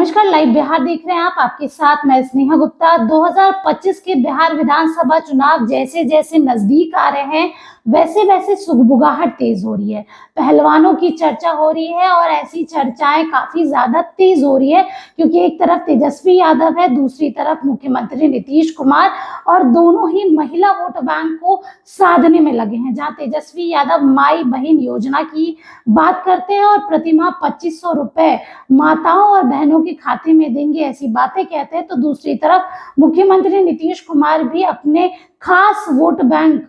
नमस्कार, लाइव बिहार देख रहे हैं आप। आपके साथ मैं स्नेहा गुप्ता। 2025 के बिहार विधानसभा चुनाव जैसे जैसे नजदीक आ रहे हैं वैसे वैसे सुगबुगाहट तेज हो रही है। पहलवानों की चर्चा हो रही है और ऐसी चर्चाएं काफी ज्यादा तेज हो रही है क्योंकि एक तरफ तेजस्वी यादव है, दूसरी तरफ मुख्यमंत्री नीतीश कुमार, और दोनों ही महिला वोट बैंक को साधने में लगे हैं। जहां तेजस्वी यादव माई बहन योजना की बात करते हैं और प्रतिमाह 2500 रुपए माताओं और बहनों के खाते में देंगे, ऐसी बातें कहते हैं, तो दूसरी तरफ मुख्यमंत्री नीतीश कुमार भी अपने खास वोट बैंक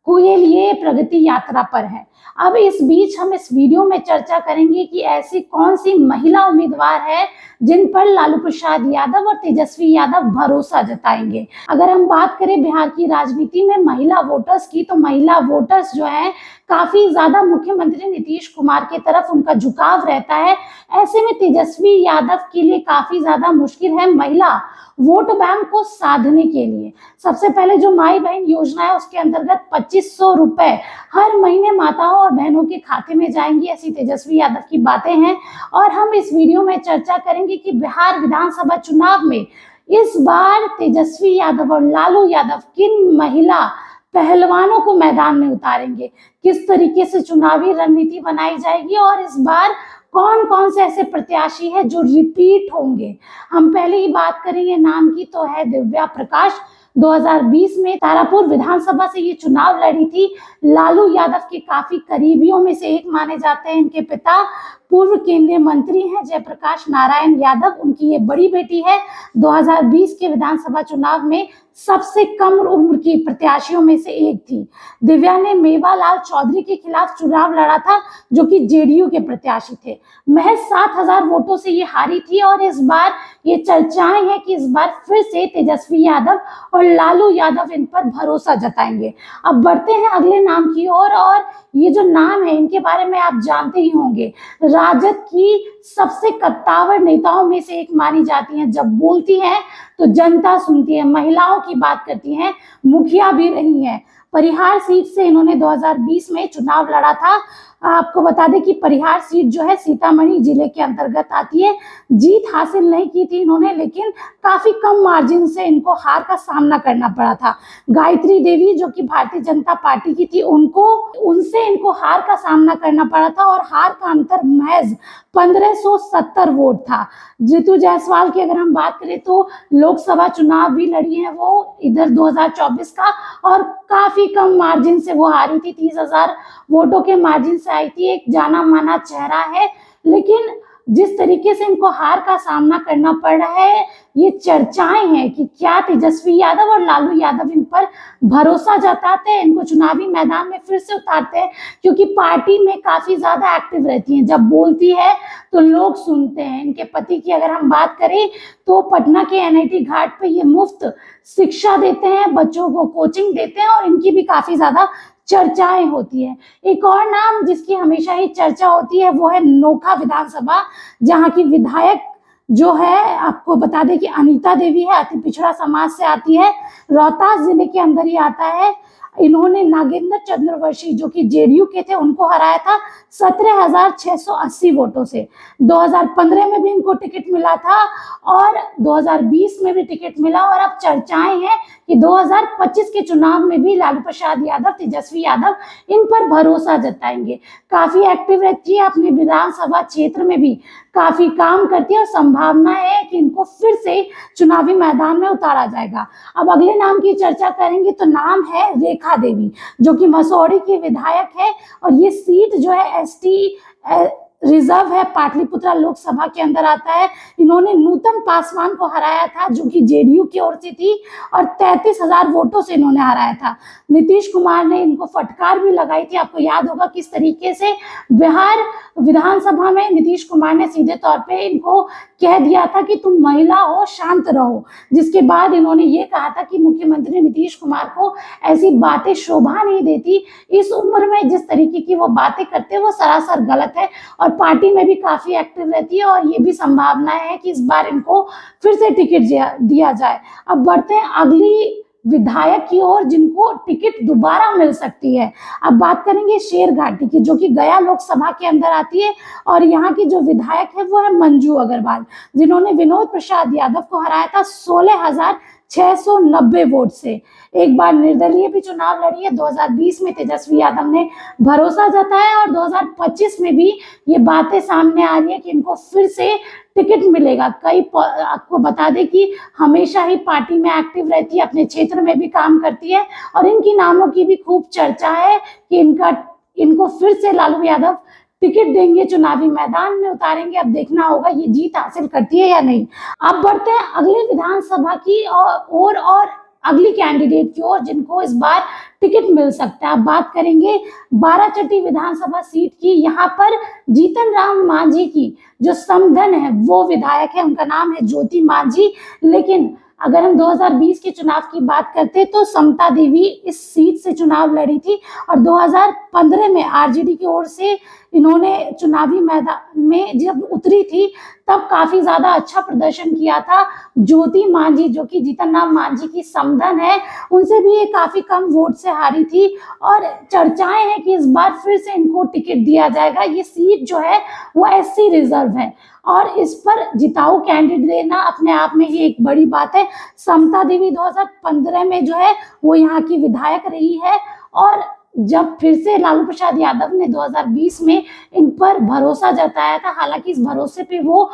के लिए प्रगति यात्रा पर है। अब इस बीच हम इस वीडियो में चर्चा करेंगे कि ऐसी कौन सी महिला उम्मीदवार है जिन पर लालू प्रसाद यादव और तेजस्वी यादव भरोसा जताएंगे। अगर हम बात करें बिहार की राजनीति में महिला वोटर्स की, तो महिला वोटर्स जो है काफी ज्यादा मुख्यमंत्री नीतीश कुमार की तरफ उनका झुकाव रहता है। ऐसे में तेजस्वी यादव के लिए काफी ज्यादा मुश्किल है महिला वोट बैंक को साधने के लिए। सबसे पहले जो माई बहन योजना है उसके अंतर्गत 2500 रुपए हर महीने माताओं और बहनों के खाते में जाएंगी, ऐसी तेजस्वी यादव की बातें हैं। और हम इस वीडियो में चर्चा करेंगे कि बिहार विधानसभा चुनाव में इस बार तेजस्वी यादव और लालू यादव किन महिला पहलवानों को मैदान में उतारेंगे, किस तरीके से चुनावी रणनीति बनाई जाएगी और इस बार कौन कौन से ऐसे प्रत्याशी है जो रिपीट होंगे। हम पहले ही बात करेंगे नाम की, तो है दिव्या प्रकाश। 2020 में तारापुर विधानसभा से ये चुनाव लड़ी थी। लालू यादव के काफी करीबियों में से एक माने जाते हैं। इनके पिता पूर्व केंद्रीय मंत्री हैं जयप्रकाश नारायण यादव, उनकी ये बड़ी बेटी है। 2020 के विधानसभा चुनाव में सबसे कम उम्र की प्रत्याशियों में से एक थी। दिव्या ने मेवालाल चौधरी के खिलाफ चुनाव लड़ा था जो कि जेडीयू के प्रत्याशी थे। महज 7000 वोटों से ये हारी थी और इस बार ये चर्चाएं हैं कि इस बार फिर से तेजस्वी यादव और लालू यादव इन पर भरोसा जताएंगे। अब बढ़ते हैं अगले नाम की ओर, और ये जो नाम है इनके बारे में आप जानते ही होंगे। राजद की सबसे कद्दावर नेताओं में से एक मानी जाती हैं। जब बोलती हैं तो जनता सुनती है। महिलाओं की बात करती हैं, मुखिया भी रही हैं। परिहार सीट से इन्होंने 2020 में चुनाव लड़ा था। आपको बता दें कि परिहार सीट जो है सीतामढ़ी जिले के अंतर्गत आती है। जीत हासिल नहीं की थी इन्होंने, लेकिन काफी कम मार्जिन से इनको हार का सामना करना पड़ा था। गायत्री देवी जो कि भारतीय जनता पार्टी की थी, उनसे इनको हार का सामना करना पड़ा था और हार का अंतर महज 1570 वोट था। जीतू जायसवाल की अगर हम बात करें तो लोकसभा चुनाव भी लड़ी है वो इधर 2024 का, और काफी कम मार्जिन से वो हारी थी। 30,000 वोटों के मार्जिन से आई थी। एक जाना माना चेहरा है, लेकिन जिस तरीके से इनको हार का सामना करना पड़ रहा है, ये चर्चाएं हैं कि क्या तेजस्वी यादव और लालू यादव इन पर भरोसा जताते हैं, इनको चुनावी मैदान में फिर से उतारते हैं, क्योंकि पार्टी में काफी ज्यादा एक्टिव रहती हैं। जब बोलती है तो लोग सुनते हैं। इनके पति की अगर हम बात करें तो पटना के एनआईटी घाट पे ये मुफ्त शिक्षा देते हैं, बच्चों को कोचिंग देते हैं और इनकी भी काफी ज्यादा चर्चाएं होती है। एक और नाम जिसकी हमेशा ही चर्चा होती है वो है नोखा विधानसभा, जहां की विधायक जो है आपको बता दें कि अनीता देवी है, अति पिछड़ा समाज से आती है, रोहतास जिले के अंदर ही आता है। इन्होंने नागेंद्र चंद्रवंशी जो कि जेडीयू के थे उनको हराया था 17,680 वोटों से। 2015 में भी इनको टिकट मिला था और 2020 में भी टिकट मिला, और अब चर्चाएं हैं कि 2025 के चुनाव में भी लालू प्रसाद यादव, तेजस्वी यादव इन पर भरोसा जताएंगे। काफी एक्टिव रहती है, अपने विधानसभा क्षेत्र में भी काफी काम करती है और संभावना है कि इनको फिर से चुनावी मैदान में उतारा जाएगा। अब अगले नाम की चर्चा करेंगे तो नाम है रेखा देवी, जो कि मसौड़ी की विधायक है, और ये सीट जो है एसटी रिजर्व है, पाटलिपुत्रा लोकसभा के अंदर आता है। इन्होंने नूतन पासवान को हराया था जो कि जेडीयू की ओर से थी, और 33,000 वोटों से इन्होंने हराया था। नीतीश कुमार ने इनको फटकार भी लगाई थी। आपको याद होगा किस तरीके से बिहार विधानसभा में नीतीश कुमार ने सीधे तौर पे इनको कह दिया था कि तुम महिला हो, शांत रहो, जिसके बाद इन्होंने ये कहा था कि मुख्यमंत्री नीतीश कुमार को ऐसी बातें शोभा नहीं देती। इस उम्र में जिस तरीके की वो बातें करते हैं वो सरासर गलत है, और पार्टी में भी काफी एक्टिव रहती है, और ये भी संभावना है कि इस बार इनको फिर से टिकट दिया जाए। अब बढ़ते हैं अगली विधायक की ओर जिनको टिकट दोबारा मिल सकती है। अब बात करेंगे शेरघाटी की, जो कि गया लोकसभा के अंदर आती है, और यहाँ की जो विधायक है वो है मंजू अग्रवाल, जिन्होंने विनोद प्रसाद यादव को हराया था 16,690 वोट से। एक बार निर्दलीय भी चुनाव लड़ी है। 2020 में तेजस्वी यादव ने भरोसा जताया, और 2025 में भी ये बातें सामने आ रही है कि इनको फिर से टिकट मिलेगा। आपको बता दें कि हमेशा ही पार्टी में एक्टिव रहती है, अपने क्षेत्र में भी काम करती है, और इनकी नामों की भी खूब चर्चा है कि इनको फिर से लालू यादव टिकट देंगे, चुनावी मैदान में उतारेंगे। अब देखना होगा ये जीत हासिल करती है या नहीं। अब बढ़ते हैं अगले विधानसभा की और अगली कैंडिडेट की ओर, जिनको इस बार टिकट मिल सकता है। अब बात करेंगे बाराचट्टी विधानसभा सीट की। यहाँ पर जीतन राम मांझी की जो समधन है वो विधायक है, उनका नाम है ज्योति मांझी। लेकिन अगर हम 2020 के चुनाव की बात करते हैं तो समता देवी इस सीट से चुनाव लड़ी थी, और 2015 में आरजेडी की ओर से इन्होंने चुनावी मैदान में जब उतरी थी तब काफी ज्यादा अच्छा प्रदर्शन किया था। ज्योति मांझी, जो कि जीतन राम मांझी की समधन है, उनसे भी ये काफी कम वोट से हारी थी, और चर्चाएं हैं कि इस बार फिर से इनको टिकट दिया जाएगा। ये सीट जो है वो एससी रिजर्व है, और इस पर जिताऊ कैंडिडेट देना अपने आप में ही एक बड़ी बात है। समता देवी 2015 में जो है वो यहाँ की विधायक रही है, और जब फिर से लालू प्रसाद यादव ने 2020 में इन पर भरोसा जताया था, हालांकि इस भरोसे पे वो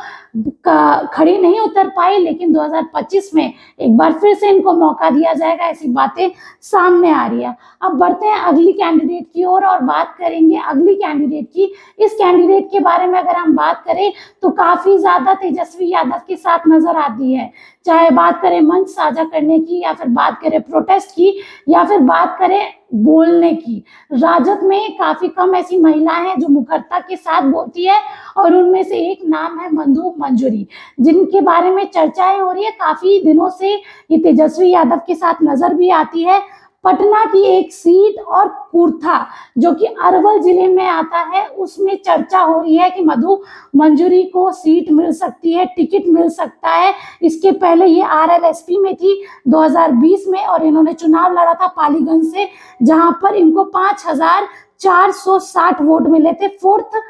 खड़ी नहीं उतर पाई, लेकिन 2025 में एक बार फिर से इनको मौका दिया जाएगा, ऐसी बातें सामने आ रही है। अब बढ़ते हैं अगली कैंडिडेट की ओर और बात करेंगे अगली कैंडिडेट की। इस कैंडिडेट के बारे में अगर हम बात करें तो काफी ज्यादा तेजस्वी यादव के साथ नजर आती है, चाहे बात करें मंच साझा करने की, या फिर बात करें प्रोटेस्ट की, या फिर बात करें बोलने की। राजद में काफी कम ऐसी महिलाएं हैं जो मुखरता के साथ बोलती है, और उनमें से एक नाम है मधु मंजरी, जिनके बारे में चर्चाएं हो रही है काफी दिनों से। ये तेजस्वी यादव के साथ नजर भी आती है। पटना की एक सीट और कुर्था, जो कि अरवल जिले में आता है, उसमें चर्चा हो रही है कि मधु मंजरी को सीट मिल सकती है, टिकट मिल सकता है। इसके पहले ये आरएलएसपी में थी 2020 में, और इन्होंने चुनाव लड़ा था पालीगंज से, जहां पर इनको 5,460 वोट मिले थे। फोर्थ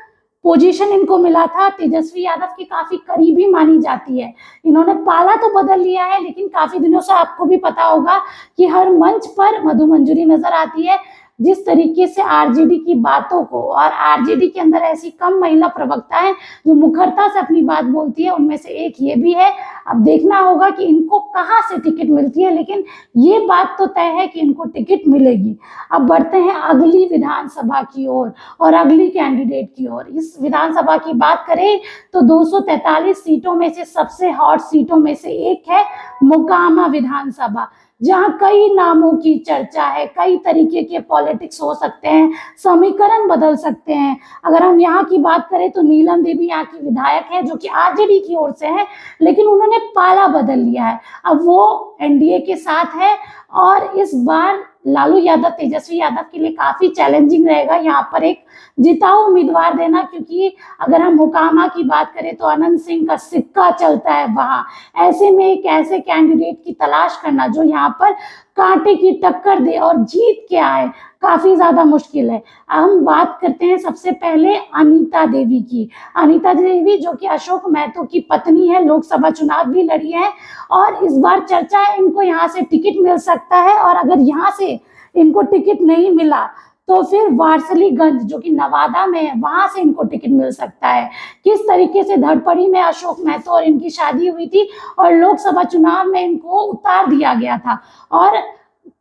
पोजीशन इनको मिला था। तेजस्वी यादव की काफी करीबी मानी जाती है। इन्होंने पाला तो बदल लिया है, लेकिन काफी दिनों से आपको भी पता होगा कि हर मंच पर मधु मंजरी नजर आती है। जिस तरीके से आरजेडी की बातों को, और आरजेडी के अंदर ऐसी कम महिला प्रवक्ता है जो मुखरता से अपनी बात बोलती है, उनमें से एक ये भी है। अब देखना होगा कि इनको कहां से टिकट मिलती है, लेकिन ये बात तो तय है कि इनको टिकट मिलेगी। अब बढ़ते हैं अगली विधानसभा की ओर और अगली कैंडिडेट की ओर। इस विधानसभा की बात करें तो 243 सीटों में से सबसे हॉट सीटों में से एक है मोकामा विधानसभा, जहां कई नामों की चर्चा है। कई तरीके के पॉलिटिक्स हो सकते हैं, समीकरण बदल सकते हैं। अगर हम यहाँ की बात करें तो नीलम देवी यहाँ की विधायक है, जो कि आरजेडी की ओर से है, लेकिन उन्होंने पाला बदल लिया है। अब वो एनडीए के साथ है, और इस बार लालू यादव, तेजस्वी यादव के लिए काफी चैलेंजिंग रहेगा यहाँ पर एक जिताऊ उम्मीदवार देना, क्योंकि अगर हम मोकामा की बात करें तो अनंत सिंह का सिक्का चलता है वहाँ। ऐसे में एक ऐसे कैंडिडेट की तलाश करना जो यहाँ पर कांटे की टक्कर दे और जीत के आए, काफी ज्यादा मुश्किल है। हम बात करते हैं सबसे पहले अनीता देवी की। अनीता देवी जो कि अशोक महतो की पत्नी है, लोकसभा चुनाव भी लड़ी है, और इस बार चर्चा है इनको यहाँ से टिकट मिल सकता है। और अगर यहाँ से इनको टिकट नहीं मिला तो फिर वारसलीगंज, जो कि नवादा में है, वहां से इनको टिकट मिल सकता है। किस तरीके से धड़पड़ी में अशोक महतो और इनकी शादी हुई थी, और लोकसभा चुनाव में इनको उतार दिया गया था, और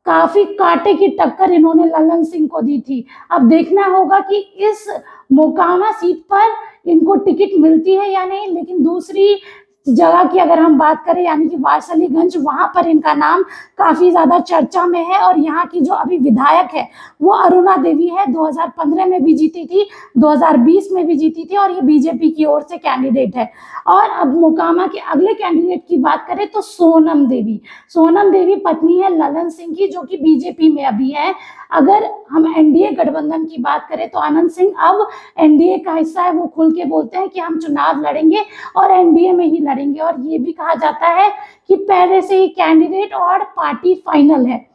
काफी कांटे की टक्कर इन्होंने ललन सिंह को दी थी। अब देखना होगा कि इस मोकामा सीट पर इनको टिकट मिलती है या नहीं। लेकिन दूसरी जगह की अगर हम बात करें, यानी कि वारसलीगंज, वहां पर इनका नाम काफी ज्यादा चर्चा में है, और यहाँ की जो अभी विधायक है वो अरुणा देवी है। 2015 में भी जीती थी, 2020 में भी जीती थी, और ये बीजेपी की ओर से कैंडिडेट है। और अब मोकामा के अगले कैंडिडेट की बात करें तो सोनम देवी। सोनम देवी पत्नी है ललन सिंह की, जो कि बीजेपी में अभी है। अगर हम एनडीए गठबंधन की बात करें तो आनंद सिंह अब एनडीए का हिस्सा है। वो खुल के बोलते हैं कि हम चुनाव लड़ेंगे और एनडीए में ही लड़ेंगे और ये भी कहा जाता है कि पहले से ही कैंडिडेट और पार्टी फाइनल है,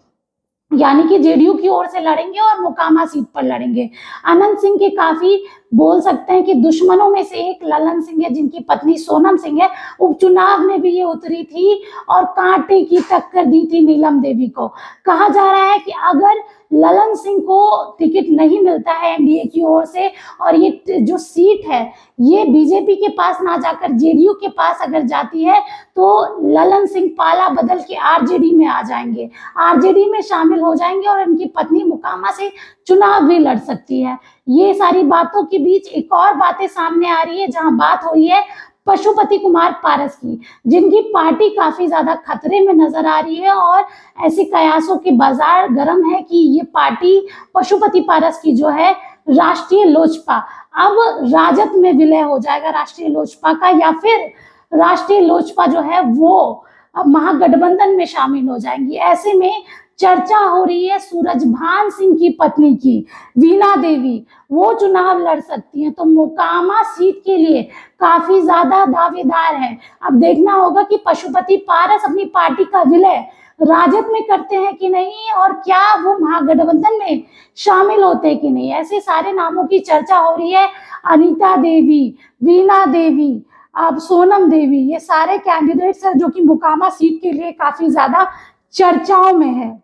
यानी कि जेडीयू की ओर से लड़ेंगे और मोकामा सीट पर लड़ेंगे। अनंत सिंह के काफी बोल सकते हैं कि दुश्मनों में से एक ललन सिंह है, जिनकी पत्नी सोनम सिंह है। उपचुनाव में भी ये उतरी थी और कांटे की टक्कर दी थी नीलम देवी को। कहा जा रहा है कि अगर ललन सिंह को टिकट नहीं मिलता है एनडीए की ओर से और ये जो सीट है ये बीजेपी के पास ना जाकर जेडीयू के पास अगर जाती है तो ललन सिंह पाला बदल के आरजेडी में आ जाएंगे, आरजेडी में शामिल हो जाएंगे और इनकी पत्नी मोकामा से चुनाव भी लड़ सकती है। ये सारी बातों के बीच एक और बातें सामने आ रही है, जहां बात हो रही है पशुपति कुमार पारस की, जिनकी पार्टी काफी ज्यादा खतरे में नजर आ रही है और ऐसे कयासों के बाजार गर्म है कि ये पार्टी पशुपति पारस की जो है राष्ट्रीय लोजपा अब राजद में विलय हो जाएगा राष्ट्रीय लोजपा का, या फिर राष्ट्रीय लोजपा जो है वो अब महागठबंधन में शामिल हो जाएंगी। ऐसे में चर्चा हो रही है सूरजभान सिंह की पत्नी की वीणा देवी, वो चुनाव लड़ सकती हैं, तो मोकामा सीट के लिए काफी ज्यादा दावेदार है। अब देखना होगा कि पशुपति पारस अपनी पार्टी का विलय राजद में करते हैं कि नहीं और क्या वो महागठबंधन में शामिल होते हैं कि नहीं। ऐसे सारे नामों की चर्चा हो रही है। अनीता देवी, वीणा देवी, अब सोनम देवी, ये सारे कैंडिडेट्स हैं जो कि मोकामा सीट के लिए काफी ज्यादा चर्चाओं में है।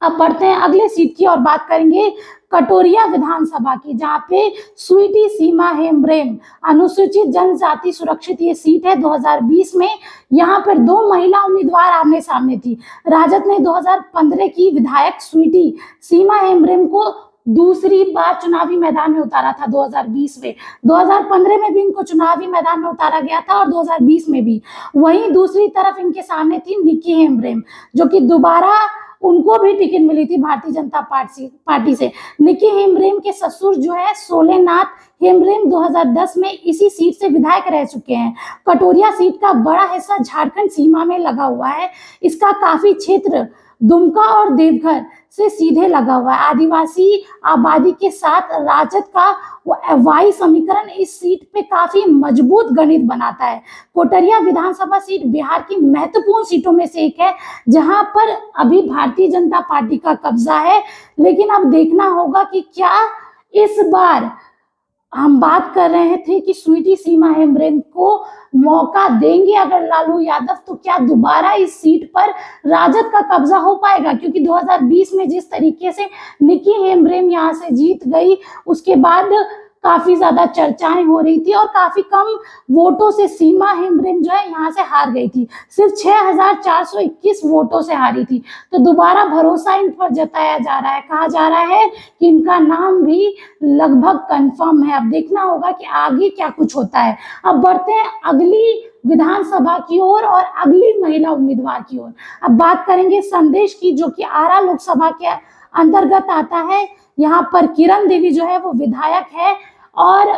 अब बढ़ते हैं अगले सीट की और बात करेंगे कटोरिया विधानसभा की, जहां पे स्वीटी सीमा हेम्ब्रेम अनुसूचित जनजाति सुरक्षित ये सीट है। 2020 में यहाँ पर 2 महिला उम्मीदवार आमने सामने थी। राजद ने 2015 की विधायक स्वीटी सीमा हेम्ब्रेम को दूसरी बार चुनावी मैदान में उतारा था 2020 में। 2015 में भी इनको चुनावी मैदान में उतारा गया था और 2020 में भी। वहीं दूसरी तरफ इनके सामने थी निकी हेम्ब्रेम, जो कि दोबारा उनको भी टिकट मिली थी भारतीय जनता पार्टी से। निकी हेम्ब्रेम के ससुर जो है सोलेनाथ हेम्ब्रेम 2010 में इसी सीट से विधायक रह चुके हैं। कटोरिया सीट का बड़ा हिस्सा झारखंड सीमा में लगा हुआ है। इसका काफी क्षेत्र दुमका और देवघर से सीधे लगा हुआ है। आदिवासी आबादी के साथ राजद का वाई समीकरण इस सीट पे काफी मजबूत गणित बनाता है। कोटरिया विधानसभा सीट बिहार की महत्वपूर्ण सीटों में से एक है, जहां पर अभी भारतीय जनता पार्टी का कब्जा है। लेकिन अब देखना होगा कि क्या इस बार हम बात कर रहे थे कि स्वीटी सीमा हेम्ब्रेम को मौका देंगे अगर लालू यादव, तो क्या दोबारा इस सीट पर राजद का कब्जा हो पाएगा? क्योंकि 2020 में जिस तरीके से निकी हेम्ब्रेम यहाँ से जीत गई, उसके बाद काफी ज्यादा चर्चाएं हो रही थी और काफी कम वोटों से सीमा हेम्ब्रेम जो है यहाँ से हार गई थी। सिर्फ 6421 वोटों से हारी थी। तो दोबारा भरोसा इन पर जताया जा रहा है। कहा जा रहा है कि इनका नाम भी लगभग कंफर्म है। अब देखना होगा कि आगे क्या कुछ होता है। अब बढ़ते हैं अगली विधानसभा की ओर और अगली महिला उम्मीदवार की ओर। अब बात करेंगे संदेश की, जो कि आरा लोकसभा के अंतर्गत आता है। यहाँ पर किरण देवी जो है वो विधायक है और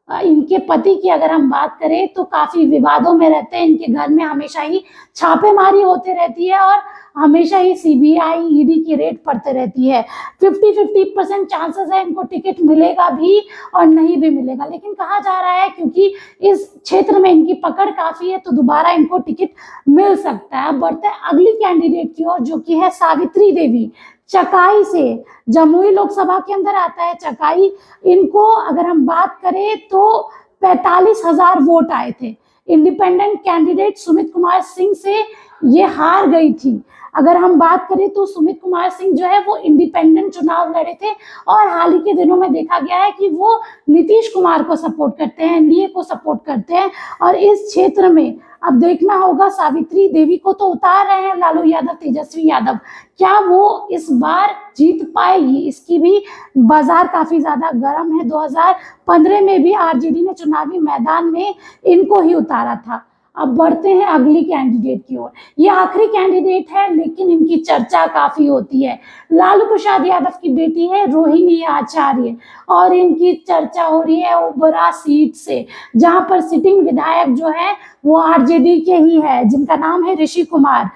इनके पति की अगर हम बात करें तो काफी विवादों में रहते हैं। इनके घर में हमेशा ही छापेमारी होते रहती है और हमेशा ही सीबीआई ईडी की रेड पड़ते रहती है। 50-50% चांसेस है इनको टिकट मिलेगा भी और नहीं भी मिलेगा। लेकिन कहा जा रहा है क्योंकि इस क्षेत्र में इनकी पकड़ काफी है तो दोबारा इनको टिकट मिल सकता है। अब बढ़ते हैं अगली कैंडिडेट की ओर, जो कि है सावित्री देवी, चकाई से, जमुई लोकसभा के अंदर आता है चकाई। इनको अगर हम बात करें तो 45,000 वोट आए थे। इंडिपेंडेंट कैंडिडेट सुमित कुमार सिंह से ये हार गई थी। अगर हम बात करें तो सुमित कुमार सिंह जो है वो इंडिपेंडेंट चुनाव लड़े थे और हाल ही के दिनों में देखा गया है कि वो नीतीश कुमार को सपोर्ट करते हैं, एनडीए को सपोर्ट करते हैं। और इस क्षेत्र में अब देखना होगा, सावित्री देवी को तो उतार रहे हैं लालू यादव, तेजस्वी यादव, क्या वो इस बार जीत पाएगी? इसकी भी बाजार काफी ज्यादा गर्म है। 2015 में भी आरजेडी ने चुनावी मैदान में इनको ही उतारा था। अब बढ़ते हैं अगली कैंडिडेट की ओर। ये आखिरी कैंडिडेट है लेकिन इनकी चर्चा काफी होती है। लालू प्रसाद यादव की बेटी है रोहिणी आचार्य और इनकी चर्चा हो रही है ओबरा सीट से, जहां पर सिटिंग विधायक जो है वो आरजेडी के ही है, जिनका नाम है ऋषि कुमार।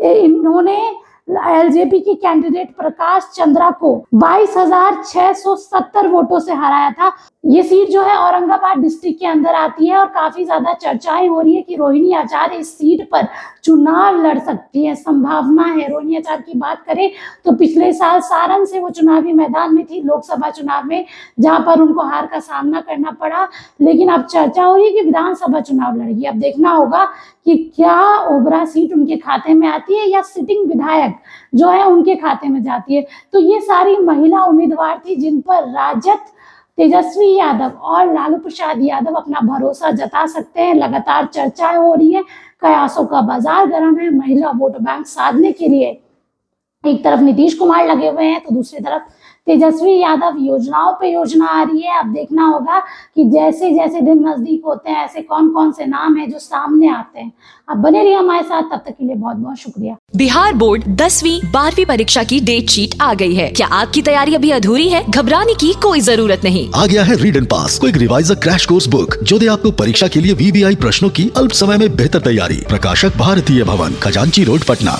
इन्होंने एलजेपी के कैंडिडेट प्रकाश चंद्रा को 22,670 वोटों से हराया था। ये सीट जो है औरंगाबाद डिस्ट्रिक्ट के अंदर आती है और काफी ज्यादा चर्चाएं हो रही है कि रोहिणी आचार्य इस सीट पर चुनाव लड़ सकती है, संभावना है। रोहिणी आचार्य की बात करें तो पिछले साल सारण से वो चुनावी मैदान में थी लोकसभा चुनाव में, जहां पर उनको हार का सामना करना पड़ा, लेकिन अब चर्चा हो रही है कि विधानसभा चुनाव लड़ेगी। अब देखना होगा कि क्या ओबरा सीट उनके खाते में आती है या सिटिंग विधायक जो है उनके खाते में जाती है। तो ये सारी महिला उम्मीदवार थी जिन पर राजद तेजस्वी यादव और लालू प्रसाद यादव अपना भरोसा जता सकते हैं। लगातार चर्चाएं हो रही है, कयासों का बाजार गर्म है महिला वोट बैंक साधने के लिए। एक तरफ नीतीश कुमार लगे हुए हैं तो दूसरी तरफ तेजस्वी यादव योजनाओं पे योजना आ रही है। अब देखना होगा कि जैसे जैसे दिन नजदीक होते हैं ऐसे कौन कौन से नाम हैं जो सामने आते हैं। अब बने रहिए हमारे साथ, तब तक के लिए बहुत बहुत शुक्रिया। बिहार बोर्ड 10वीं 12वीं परीक्षा की डेट शीट आ गई है। क्या आपकी तैयारी अभी अधूरी है? घबराने की कोई जरूरत नहीं। आ गया है read and pass quick reviser crash course book, जो दे आपको परीक्षा के लिए VVI प्रश्नों की अल्प समय में बेहतर तैयारी। प्रकाशक भारतीय भवन, खजांची रोड, पटना।